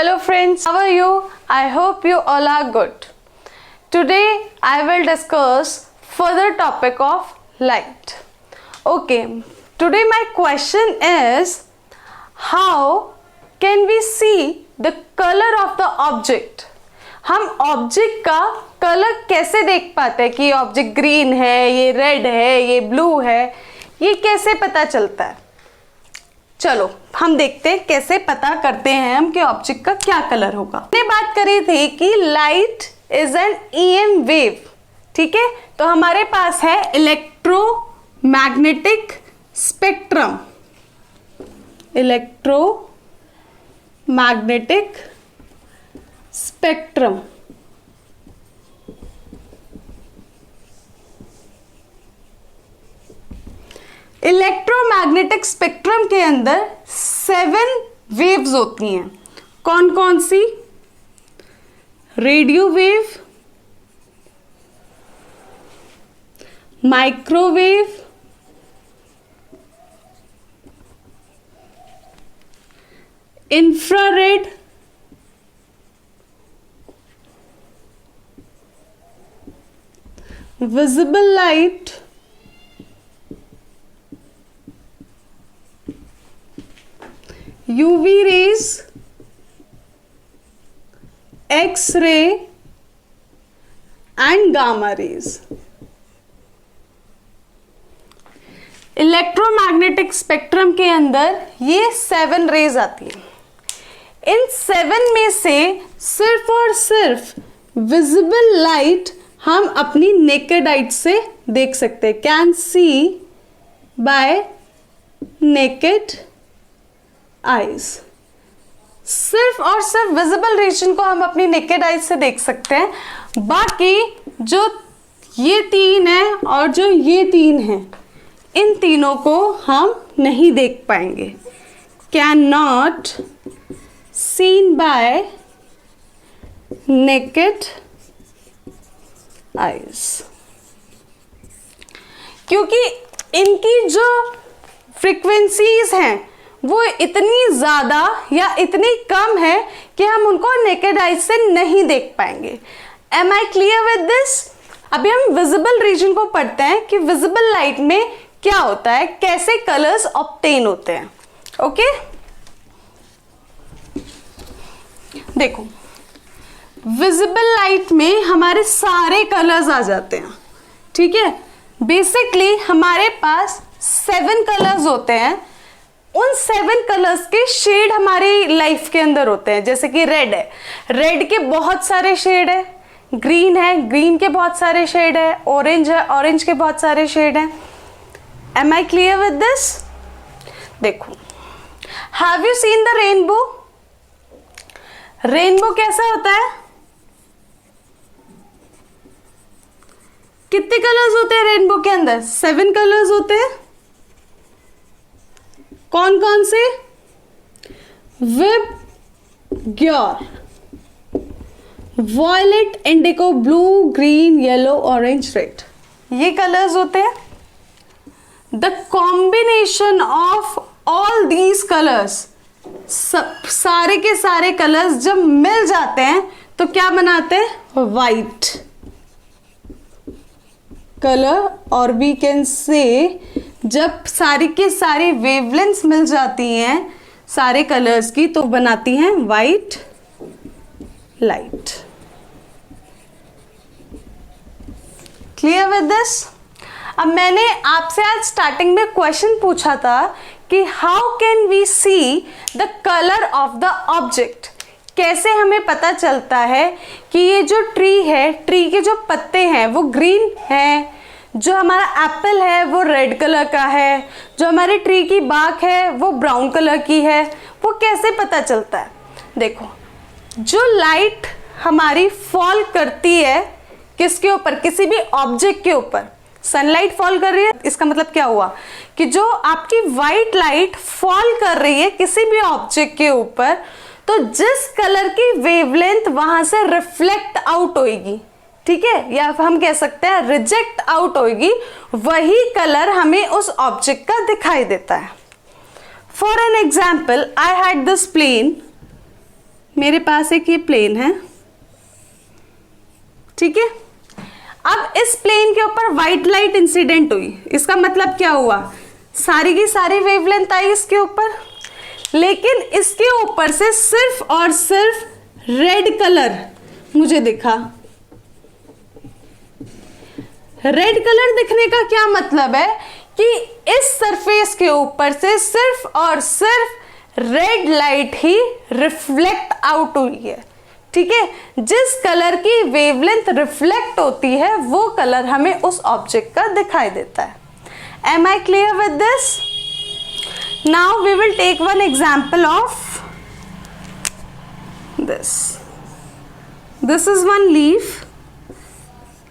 Hello friends, how are you? I hope you all are good. Today I will discuss further topic of light. Okay, today my question is how can we see the color of the object? हम object का colour कैसे देख पाते हैं कि ये object green है, ये रेड है, ये ब्लू है, ये कैसे पता चलता है? चलो हम देखते हैं कैसे पता करते हैं हम कि ऑब्जेक्ट का क्या कलर होगा। हमने बात करी थी कि light is an EM wave, ठीक है। तो हमारे पास है electromagnetic spectrum, electromagnetic spectrum. Electromagnetic spectrum के अंदर 7 वेव्स होती हैं। कौन कौन सी? Radio wave, microwave, infrared, visible light, UV rays, X-ray and gamma rays। Electromagnetic spectrum के अंदर ये 7 रेज आती है। इन 7 में से सिर्फ और सिर्फ विजिबल लाइट हम अपनी नेकेड आइज से देख सकते हैं, can see bye naked eyes. सिर्फ और सिर्फ विजिबल रीजन को हम अपनी नेकेड आइज से देख सकते हैं। बाकी जो ये 3 है और जो ये 3 है, इन तीनों को हम नहीं देख पाएंगे, can not seen bye naked eyes, क्योंकि इनकी जो फ्रीक्वेंसीज हैं वो इतनी ज़्यादा या इतनी कम है कि हम उनको नेकेड आइज से नहीं देख पाएंगे। Am I clear with this? अभी हम विजिबल रीजन को पढ़ते हैं कि विजिबल लाइट में क्या होता है, कैसे कलर्स ऑब्टेन होते हैं। ओके, देखो विजिबल लाइट में हमारे सारे कलर्स आ जाते हैं, ठीक है। बेसिकली हमारे पास 7 कलर्स होते हैं। उन 7 कलर्स के शेड हमारी लाइफ के अंदर होते हैं। जैसे कि रेड है, रेड के बहुत सारे शेड है, ग्रीन है, ग्रीन के बहुत सारे शेड है, ऑरेंज है, ऑरेंज के बहुत सारे शेड हैं। Am I clear with this? देखो, have you seen the rainbow? Rainbow कैसा होता है? कितने कलर्स होते हैं रेनबो के अंदर? 7 कलर्स होते हैं। कौन कौन से? VIBGYOR, violet, indigo, blue, green, yellow, orange, red, ये कलर्स होते हैं। The combination of all these colours, सारे के सारे कलर्स जब मिल जाते हैं तो क्या बनाते हैं? White colour. और वी कैन से जब सारी के सारी वेवलेंथ्स मिल जाती हैं सारे कलर्स की तो बनाती हैं white light. Clear with this? अब मैंने आपसे आज स्टार्टिंग में क्वेश्चन पूछा था कि how can we see the colour of the object, कैसे हमें पता चलता है कि ये जो ट्री है, ट्री के जो पत्ते हैं वो ग्रीन है, जो हमारा एप्पल है वो रेड कलर का है, जो हमारी ट्री की बाग है वो ब्राउन कलर की है, वो कैसे पता चलता है? देखो, जो लाइट हमारी फॉल करती है किसके ऊपर? किसी भी ऑब्जेक्ट के ऊपर सनलाइट फॉल कर रही है, इसका मतलब क्या हुआ कि जो आपकी वाइट लाइट फॉल कर रही है किसी भी ऑब्जेक्ट के ऊपर, तो जिस कलर की वेवलेंथ वहां से रिफ्लेक्ट आउट होगी, ठीक है, या हम कह सकते हैं रिजेक्ट आउट होगी, वही कलर हमें उस ऑब्जेक्ट का दिखाई देता है। For an example, I had this plane, मेरे पास एक ये प्लेन है, ठीक है। अब इस प्लेन के ऊपर व्हाइट लाइट इंसिडेंट हुई, इसका मतलब क्या हुआ, सारी की सारी वेवलेंथ आई इसके ऊपर, लेकिन इसके ऊपर से सिर्फ और सिर्फ रेड कलर मुझे दिखा। रेड कलर दिखने का क्या मतलब है कि इस सरफेस के ऊपर से सिर्फ और सिर्फ रेड लाइट ही रिफ्लेक्ट आउट हुई है, ठीक है। जिस कलर की वेवलेंथ रिफ्लेक्ट होती है वो कलर हमें उस ऑब्जेक्ट का दिखाई देता है। Am I clear with this? Now we will take one example of this. This is one leaf.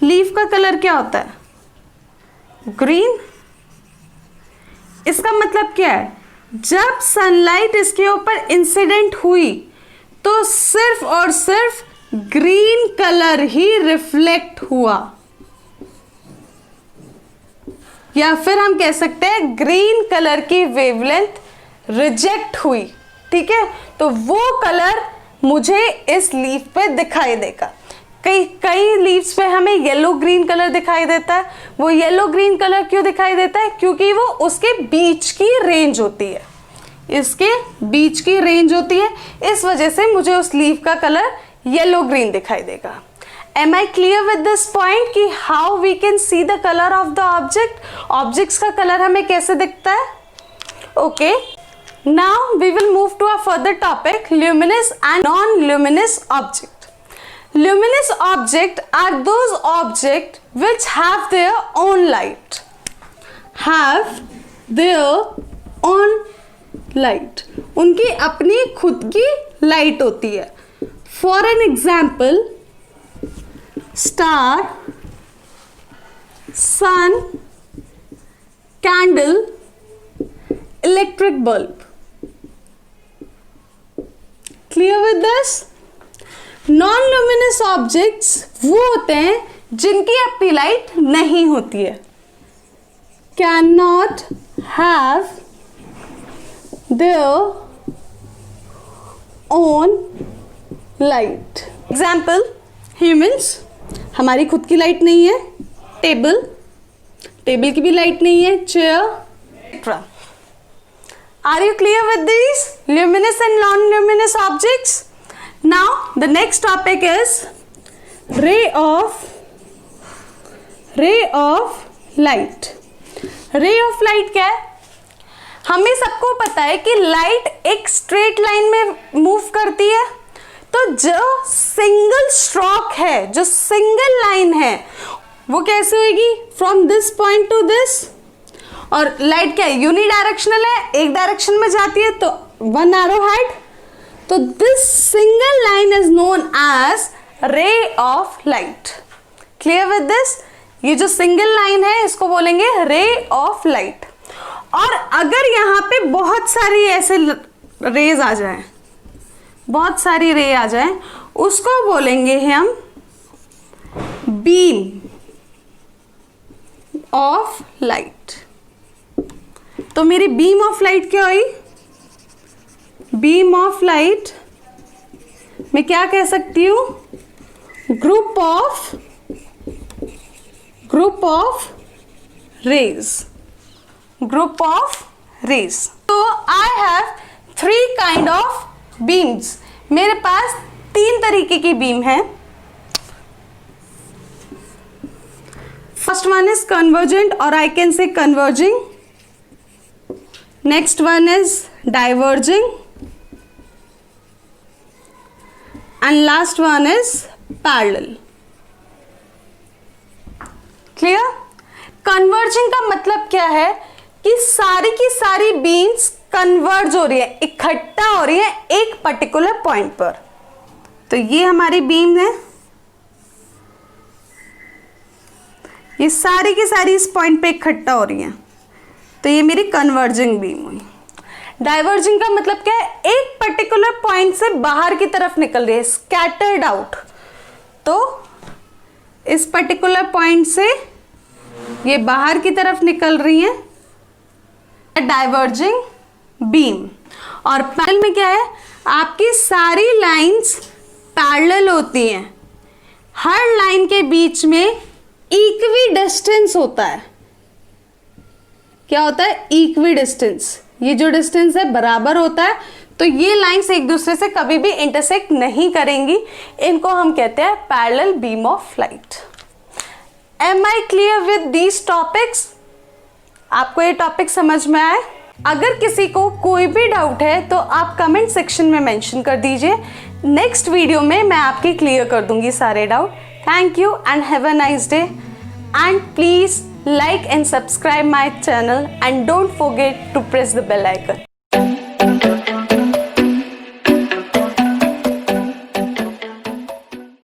Leaf का कलर क्या होता है, ग्रीन। इसका मतलब क्या है, जब सनलाइट इसके ऊपर इंसिडेंट हुई तो सिर्फ और सिर्फ ग्रीन कलर ही रिफ्लेक्ट हुआ, या फिर हम कह सकते हैं ग्रीन कलर की वेवलेंथ रिजेक्ट हुई, ठीक है। तो वो कलर मुझे इस लीफ पे दिखाई देगा। कई लीव्स पे हमें येलो ग्रीन कलर दिखाई देता है। वो येलो ग्रीन कलर क्यों दिखाई देता है, क्योंकि वो उसके बीच की रेंज होती है, इसके बीच की रेंज होती है, इस वजह से मुझे उस लीफ का कलर येलो ग्रीन दिखाई देगा। Am I clear with this point कि how we can see the colour of the object, objects का कलर हमें कैसे दिखता है। Okay, now we will move to a further topic, luminous and non luminous object. Luminous objects are those objects which have their own light. Have their own light. उनकी अपनी खुद की light होती है। For an example, star, sun, candle, electric bulb. Clear with this? Non luminous objects वो होते हैं जिनकी अपनी लाइट नहीं होती है, can not have their own light. Example, humans, हमारी खुद की लाइट नहीं है, टेबल की भी लाइट नहीं है, chair. Are you clear with this luminous and non luminous objects? Now the next topic is ray of light. ray of light क्या है? हमें सबको पता है कि लाइट एक स्ट्रेट लाइन में मूव करती है, तो जो सिंगल स्ट्रोक है, जो सिंगल लाइन है, वो कैसे होगी, from this point two this. और लाइट क्या है, यूनिडायरेक्शनल है, एक डायरेक्शन में जाती है, तो वन एरो हेड। तो this single line is known as ray of light. Clear with this? ये जो सिंगल लाइन है इसको बोलेंगे रे ऑफ लाइट। और अगर यहाँ पे बहुत सारी ऐसे रेज आ जाए, बहुत सारी रे आ जाए, उसको बोलेंगे हम बीम ऑफ लाइट। तो मेरी बीम ऑफ लाइट क्या हुई, बीम ऑफ लाइट मैं क्या कह सकती हूं, group of rays, group of rays. तो I have 3 kind of beams. मेरे पास 3 तरीके की बीम है। फर्स्ट वन इज कन्वर्जेंट और I can say converging, next one is diverging, and last one is parallel. Clear? Converging का मतलब क्या है कि सारी की सारी बीम्स कन्वर्ज हो रही है, इकट्ठा हो रही है एक पर्टिकुलर पॉइंट पर। तो ये हमारी बीम है, ये सारी की सारी इस पॉइंट पे इकट्ठा हो रही है, तो ये मेरी कन्वर्जिंग बीम हुई। डाइवर्जिंग का मतलब क्या है, एक पर्टिकुलर पॉइंट से बाहर की तरफ निकल रही है, स्कैटर्ड आउट। तो इस पर्टिकुलर पॉइंट से ये बाहर की तरफ निकल रही है, डाइवर्जिंग बीम। और पैरेलल में क्या है, आपकी सारी लाइंस पैरेलल होती हैं, हर लाइन के बीच में इक्वी डिस्टेंस होता है। क्या होता है? Equi distance. ये जो डिस्टेंस है बराबर होता है, तो ये लाइंस एक दूसरे से कभी भी इंटरसेक्ट नहीं करेंगी। इनको हम कहते हैं parallel beam of light. Am I clear with these topics? आपको ये टॉपिक समझ में आए? अगर किसी को कोई भी डाउट है तो आप कमेंट सेक्शन में मेंशन कर दीजिए। नेक्स्ट वीडियो में मैं आपकी क्लियर कर दूंगी सारे doubt. Thank you and have a nice day, and please like and subscribe my channel and don't forget to press the bell icon.